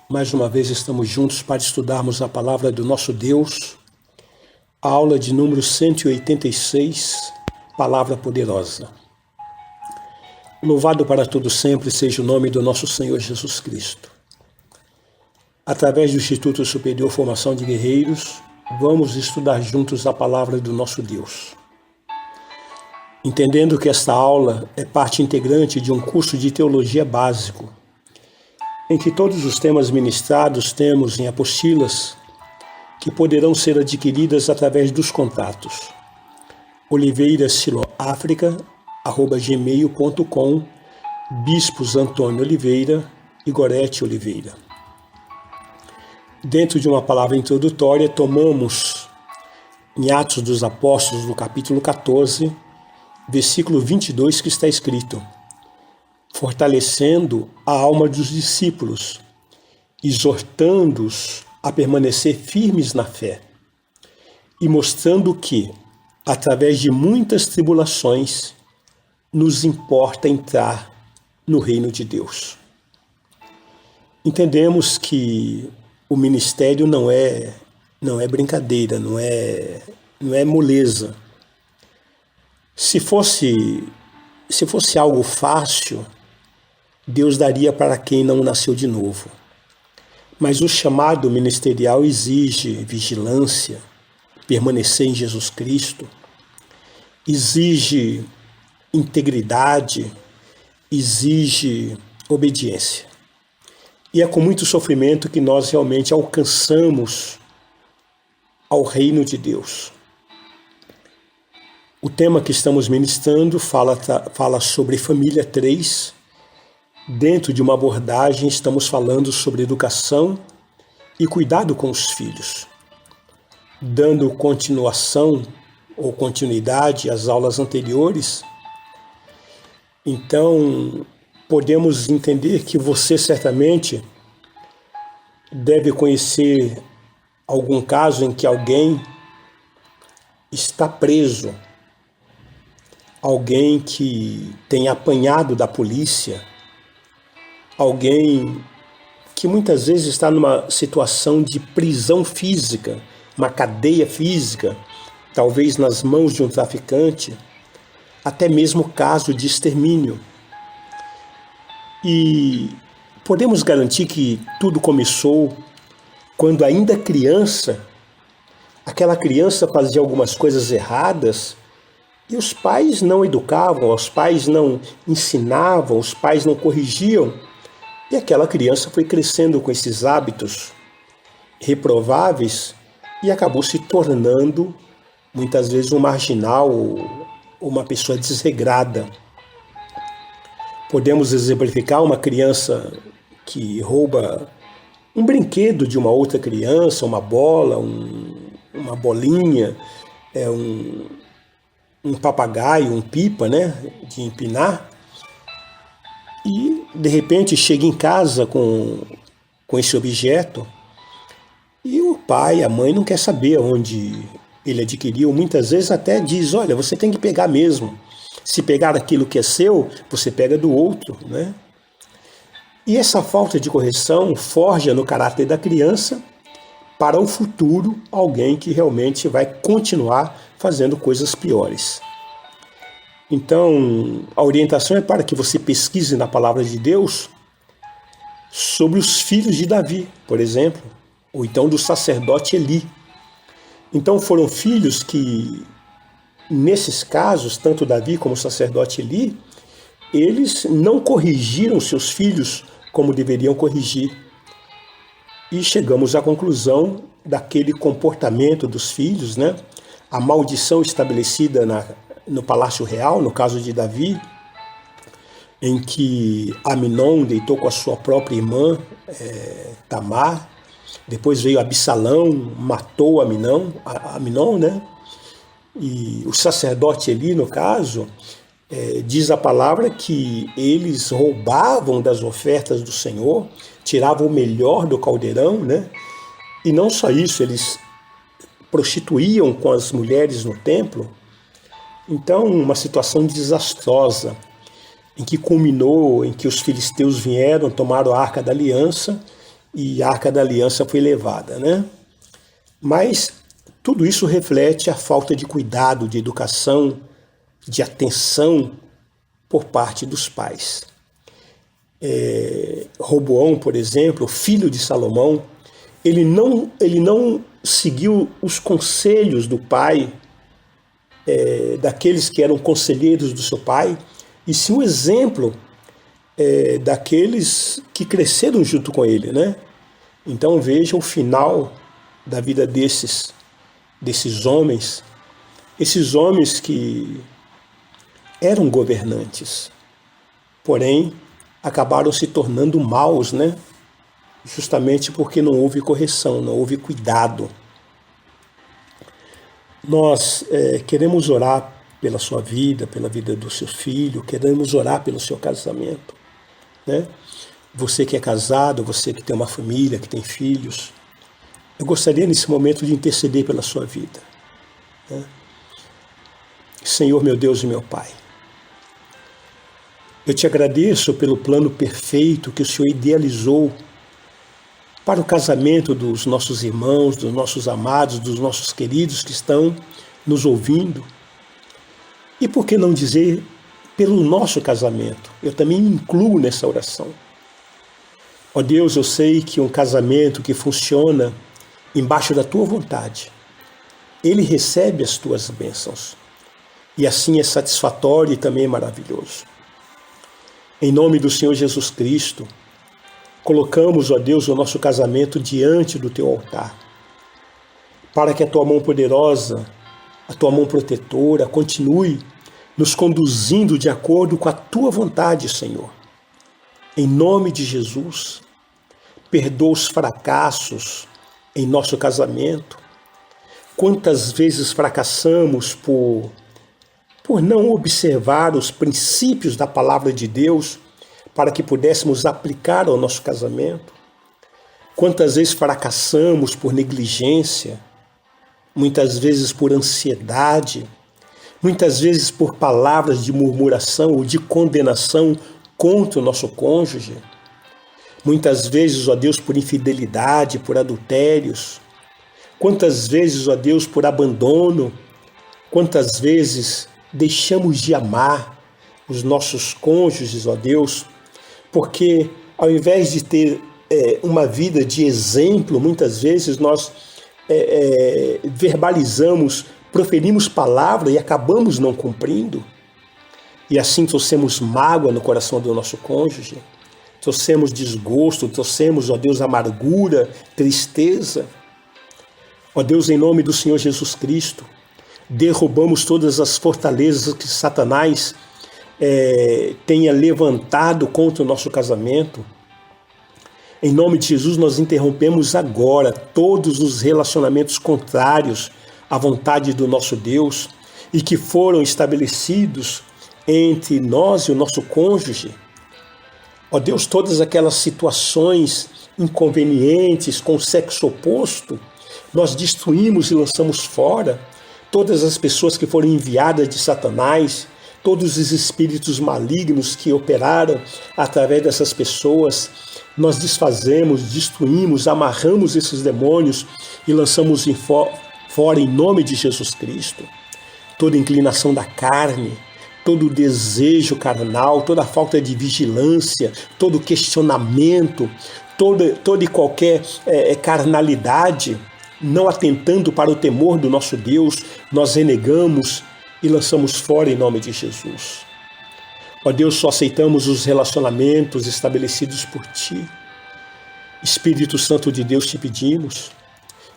Mais uma vez estamos juntos para estudarmos a palavra do nosso Deus, a aula de número 186, Palavra Poderosa. Louvado para todo sempre seja o nome do nosso Senhor Jesus Cristo. Através do Instituto Superior Formação de Guerreiros, vamos estudar juntos a palavra do nosso Deus. Entendendo que esta aula é parte integrante de um curso de teologia básico, em que todos os temas ministrados temos em apostilas que poderão ser adquiridas através dos contatos oliveirasiloafrica@gmail.com, Bispos Antônio Oliveira e Gorete Oliveira. Dentro de uma palavra introdutória, tomamos em Atos dos Apóstolos, no capítulo 14, versículo 22, que está escrito: fortalecendo a alma dos discípulos, exortando-os a permanecer firmes na fé, e mostrando que, através de muitas tribulações, nos importa entrar no reino de Deus. Entendemos que o ministério não é brincadeira, não é moleza. Se fosse algo fácil, Deus daria para quem não nasceu de novo. Mas o chamado ministerial exige vigilância, permanecer em Jesus Cristo, exige integridade, exige obediência. E é com muito sofrimento que nós realmente alcançamos ao reino de Deus. O tema que estamos ministrando fala sobre família 3. Dentro de uma abordagem, estamos falando sobre educação e cuidado com os filhos, dando continuação ou continuidade às aulas anteriores. Então, podemos entender que você certamente deve conhecer algum caso em que alguém está preso, alguém que tem apanhado da polícia, alguém que muitas vezes está numa situação de prisão física, uma cadeia física, talvez nas mãos de um traficante, até mesmo caso de extermínio. E podemos garantir que tudo começou quando ainda criança, aquela criança fazia algumas coisas erradas e os pais não educavam, os pais não ensinavam, os pais não corrigiam. E aquela criança foi crescendo com esses hábitos reprováveis e acabou se tornando, muitas vezes, um marginal ou uma pessoa desregrada. Podemos exemplificar uma criança que rouba um brinquedo de uma outra criança, uma bola, uma bolinha, um papagaio, um pipa, de empinar. E, de repente, chega em casa com esse objeto e o pai, a mãe não quer saber onde ele adquiriu. Muitas vezes até diz, olha, você tem que pegar mesmo. Se pegar aquilo que é seu, você pega do outro, E essa falta de correção forja no caráter da criança para o futuro alguém que realmente vai continuar fazendo coisas piores. Então, a orientação é para que você pesquise na palavra de Deus sobre os filhos de Davi, por exemplo, ou então do sacerdote Eli. Então, foram filhos que, nesses casos, tanto Davi como o sacerdote Eli, eles não corrigiram seus filhos como deveriam corrigir. E chegamos à conclusão daquele comportamento dos filhos, A maldição estabelecida no Palácio Real, no caso de Davi, em que Aminon deitou com a sua própria irmã, Tamar. Depois veio Absalão, matou Aminon, E o sacerdote Eli, no caso, diz a palavra que eles roubavam das ofertas do Senhor, tiravam o melhor do caldeirão, E não só isso, eles prostituíam com as mulheres no templo. Então, uma situação desastrosa, em que culminou, em que os filisteus vieram, tomaram a Arca da Aliança e a Arca da Aliança foi levada, né? Mas tudo isso reflete a falta de cuidado, de educação, de atenção por parte dos pais. Roboão, por exemplo, filho de Salomão, ele não seguiu os conselhos do pai, daqueles que eram conselheiros do seu pai, e sim o exemplo daqueles que cresceram junto com ele, né? Então veja o final da vida desses homens, esses homens que eram governantes, porém acabaram se tornando maus, né? Justamente porque não houve correção, não houve cuidado. Nós queremos orar pela sua vida, pela vida do seu filho, queremos orar pelo seu casamento, né? Você que é casado, você que tem uma família, que tem filhos, eu gostaria nesse momento de interceder pela sua vida, né? Senhor, meu Deus e meu Pai, eu te agradeço pelo plano perfeito que o Senhor idealizou para o casamento dos nossos irmãos, dos nossos amados, dos nossos queridos que estão nos ouvindo. E por que não dizer pelo nosso casamento? Eu também me incluo nessa oração. Ó Deus, eu sei que um casamento que funciona embaixo da tua vontade, ele recebe as tuas bênçãos. E assim é satisfatório e também é maravilhoso. Em nome do Senhor Jesus Cristo, colocamos, ó Deus, o nosso casamento diante do teu altar, para que a tua mão poderosa, a tua mão protetora, continue nos conduzindo de acordo com a tua vontade, Senhor. Em nome de Jesus, perdoa os fracassos em nosso casamento. Quantas vezes fracassamos por não observar os princípios da palavra de Deus para que pudéssemos aplicar ao nosso casamento. Quantas vezes fracassamos por negligência, muitas vezes por ansiedade, muitas vezes por palavras de murmuração ou de condenação contra o nosso cônjuge. Muitas vezes, ó Deus, por infidelidade, por adultérios. Quantas vezes, ó Deus, por abandono. Quantas vezes deixamos de amar os nossos cônjuges, ó Deus, porque ao invés de ter uma vida de exemplo, muitas vezes nós verbalizamos, proferimos palavra e acabamos não cumprindo. E assim trouxemos mágoa no coração do nosso cônjuge, trouxemos desgosto, trouxemos, ó Deus, amargura, tristeza. Ó Deus, em nome do Senhor Jesus Cristo, derrubamos todas as fortalezas que Satanás tenha levantado contra o nosso casamento. Em nome de Jesus, nós interrompemos agora todos os relacionamentos contrários à vontade do nosso Deus e que foram estabelecidos entre nós e o nosso cônjuge. Ó Deus, todas aquelas situações inconvenientes com o sexo oposto, nós destruímos e lançamos fora. Todas as pessoas que foram enviadas de Satanás, todos os espíritos malignos que operaram através dessas pessoas, nós desfazemos, destruímos, amarramos esses demônios e lançamos fora em nome de Jesus Cristo. Toda inclinação da carne, todo desejo carnal, toda falta de vigilância, todo questionamento, toda e qualquer carnalidade, não atentando para o temor do nosso Deus, nós renegamos e lançamos fora em nome de Jesus. Ó Deus, só aceitamos os relacionamentos estabelecidos por Ti. Espírito Santo de Deus, te pedimos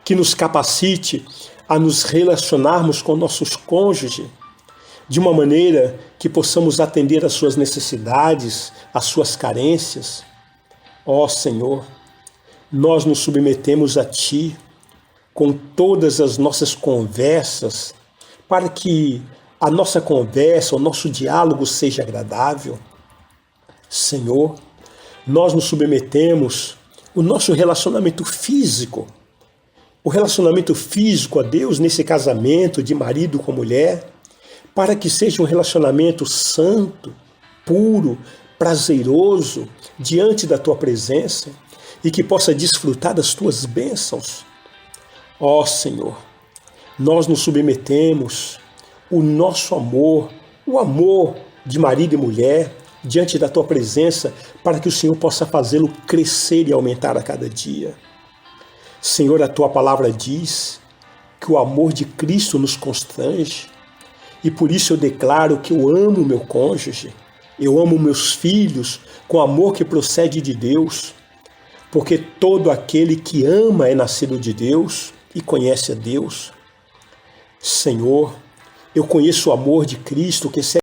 que nos capacite a nos relacionarmos com nossos cônjuges de uma maneira que possamos atender às suas necessidades, às suas carências. Ó Senhor, nós nos submetemos a Ti com todas as nossas conversas, para que a nossa conversa, o nosso diálogo seja agradável. Senhor, nós nos submetemos o nosso relacionamento físico, a Deus nesse casamento de marido com mulher, para que seja um relacionamento santo, puro, prazeroso, diante da Tua presença, e que possa desfrutar das tuas bênçãos. Ó Senhor, nós nos submetemos, o nosso amor, o amor de marido e mulher, diante da tua presença, para que o Senhor possa fazê-lo crescer e aumentar a cada dia. Senhor, a tua palavra diz que o amor de Cristo nos constrange, e por isso eu declaro que eu amo o meu cônjuge, eu amo meus filhos com amor que procede de Deus, porque todo aquele que ama é nascido de Deus e conhece a Deus. Senhor, eu conheço o amor de Cristo que excede